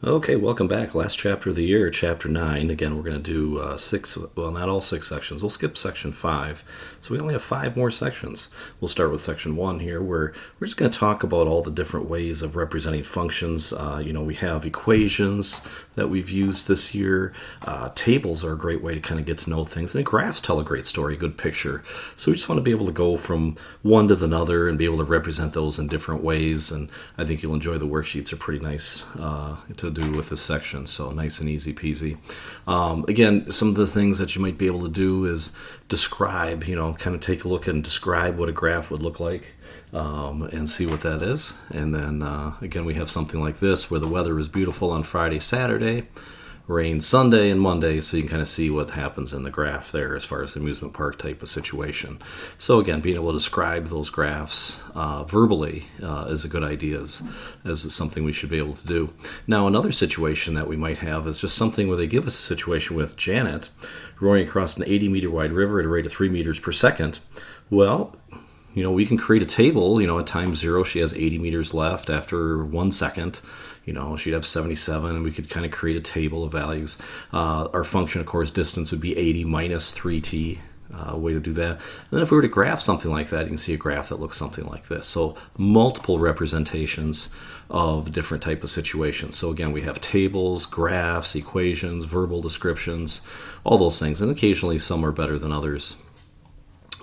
Okay, welcome back. Last chapter of the year, chapter 9. Again, we're going to do six, well, not all six sections. We'll skip section 5. So we only have 5 more sections. We'll start with section 1 here, where we're just going to talk about all the different ways of representing functions. We have equations that we've used this year. Tables are a great way to kind of get to know things. And graphs tell a great story, a good picture. So we just want to be able to go from one to the other and be able to represent those in different ways. And I think you'll enjoy the worksheets. Are pretty nice to do with this section, so nice and easy peasy. Again, some of the things that you might be able to do is describe, kind of take a look and describe what a graph would look like, and see what that is. And then again, we have something like this where the weather is beautiful on Friday, Saturday, rain Sunday and Monday, so you can kind of see what happens in the graph there as far as the amusement park type of situation. So again, being able to describe those graphs verbally is a good idea, as something we should be able to do. Now, another situation that we might have is just something where they give us a situation with Janet rowing across an 80-meter wide river at a rate of 3 meters per second. Well, we can create a table. At time 0, she has 80 meters left. After 1 second, she'd have 77, and we could kind of create a table of values. Our function, of course, distance would be 80 minus 3t. Way to do that. And then if we were to graph something like that, you can see a graph that looks something like this. So multiple representations of different type of situations. So again, we have tables, graphs, equations, verbal descriptions, all those things. And occasionally some are better than others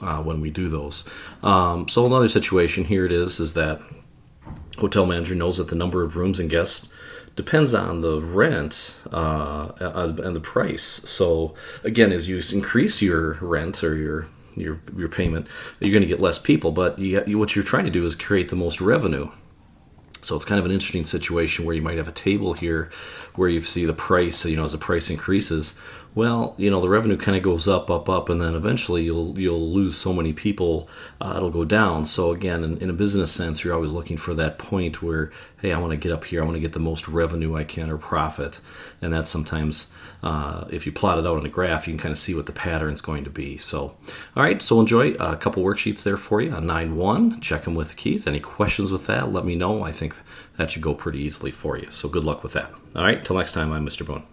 when we do those. So another situation here is that hotel manager knows that the number of rooms and guests depends on the rent and the price. So again, as you increase your rent or your payment, you're going to get less people. But what you're trying to do is create the most revenue. So it's kind of an interesting situation where you might have a table here where you see the price, as the price increases, well, the revenue kind of goes up, and then eventually you'll lose so many people, it'll go down. So again, in a business sense, you're always looking for that point where, hey, I want to get up here, I want to get the most revenue I can or profit. And that's sometimes, if you plot it out on a graph, you can kind of see what the pattern's going to be. So, all right, so enjoy a couple worksheets there for you on 9-1. Check them with the keys. Any questions with that, let me know. I think that should go pretty easily for you. So good luck with that. All right, till next time, I'm Mr. Boone.